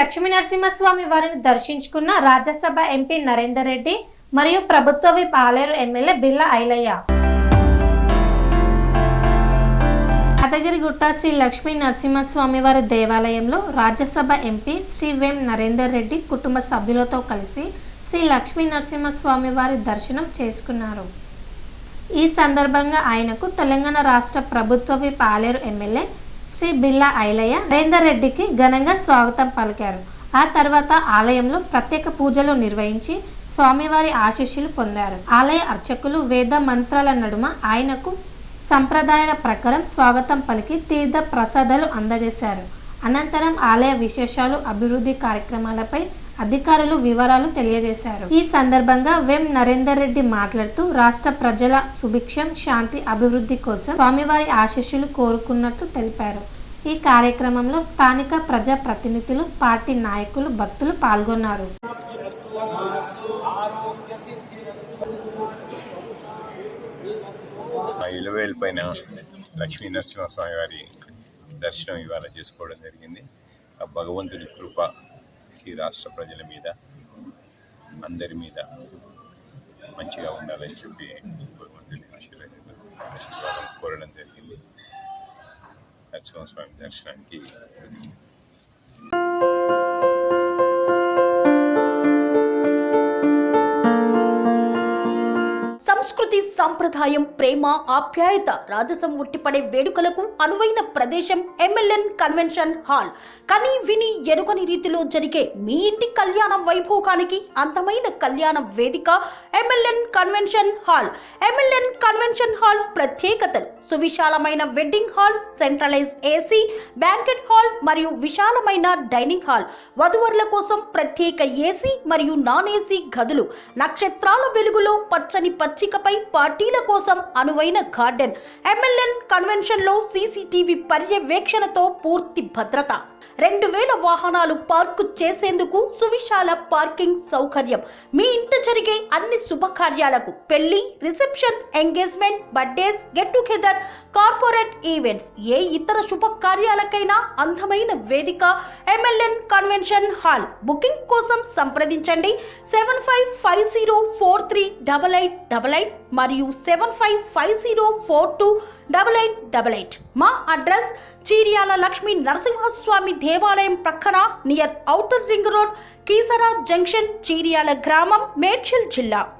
లక్ష్మీనరసింహస్వామి వారిని దర్శించుకున్న రాజ్యసభ ఎంపీ నరేందర్ రెడ్డి మరియు ప్రభుత్వ విప్ ఆలేరు ఎమ్మెల్యే బిల్లా ఐలయ్య. యాదగిరిగుట్ట శ్రీ లక్ష్మీనరసింహస్వామి వారి దేవాలయంలో రాజ్యసభ ఎంపీ శ్రీ వేం నరేందర్ రెడ్డి కుటుంబ సభ్యులతో కలిసి శ్రీ లక్ష్మీనరసింహస్వామి వారి దర్శనం చేసుకున్నారు. ఈ సందర్భంగా ఆయనకు తెలంగాణ రాష్ట్ర ప్రభుత్వ విప్ ఆలేరు ఎమ్మెల్యే శ్రీ బిల్లా ఐలయ్య నరేందర్ రెడ్డికి ఘనంగా స్వాగతం పలికారు. ఆ తర్వాత ఆలయంలో ప్రత్యేక పూజలు నిర్వహించి స్వామివారి ఆశీస్సులు పొందారు. ఆలయ అర్చకులు వేద మంత్రాల నడుమ ఆయనకు సంప్రదాయాల ప్రకారం స్వాగతం పలికి తీర్థ ప్రసాదాలు అందజేశారు. అనంతరం ఆలయ విశేషాలు, అభివృద్ధి కార్యక్రమాలపై అధికారులు వివరాలు తెలియజేశారు. ఈ సందర్భంగా వేం నరేందర్ రెడ్డి మాట్లాడుతూ రాష్ట్ర ప్రజల సుభిక్షం, శాంతి, అభివృద్ధి కోసం స్వామివారి ఆశీస్సులు కోరుకున్నట్టు తెలిపారు. ఈ కార్యక్రమంలో స్థానిక ప్రజా ప్రతినిధులు, పార్టీ నాయకులు, భక్తులు పాల్గొన్నారు. ఇలవేలు పైన లక్ష్మీ నరసింహస్వామి వారి దర్శనం ఇవాళ చేసుకోవడం జరిగింది. ఆ భగవంతుడి కృప ఈ రాష్ట్ర ప్రజల మీద, అందరి మీద మంచిగా ఉండాలని చెప్పి భగవంతుని ఆశీర్వాదం కోరడం జరిగింది. నరసింహస్వామి దర్శనానికి సంస్కృతి, సంప్రదాయం, ప్రేమ, ఆప్యాయత, రాజసం ఉట్టిపడే వేడుకలకు అనువైన ప్రదేశం ఎంఎల్ఎన్ కన్వెన్షన్ హాల్. కని విని ఎరుగని రీతిలో జరిగే మీ ఇంటి కళ్యాణ వైభోగానికి అందమైన కళ్యాణ వేదిక MLN convention hall. MLN convention hall ప్రత్యేకతలు: సువిశాలమైన wedding halls, centralize AC banquet hall మరియు విశాలమైన డైనింగ్ హాల్, వధువరుల కోసం ప్రత్యేక ఏసీ మరియు నాన్ ఏసీ గదులు, నక్షత్రాల వెలుగులో పచ్చని పచ్చికపై పార్టీల కోసం అనువైన గార్డెన్. ఎంఎల్ఎన్ కన్వెన్షన్ లో సీసీటీవీ పర్యవేక్షణతో పూర్తి భద్రత, 2000 వాహనాలు పార్కు చేసేందుకు సువిశాల పార్కింగ్ సౌకర్యం. మీ ఇంట జరిగే అన్ని శుభకార్యాలకు, పెళ్లి, reception, engagement, birthdays, get together, corporate events, ఏ ఇతర శుభకార్యాలకైనా అందమైన వేదిక ఎంఎల్ఎన్ కన్వెన్షన్ హాల్. బుకింగ్ కోసం సంప్రదించండి 7550438888 మరియు 7550428888. మా అడ్రస్ చీర్యాల లక్ష్మీ నరసింహస్వామి దేవాలయం ప్రక్కన, near outer ring road, Keesara junction, Cheeryal గ్రామం, మేడ్చల్ జిల్లా.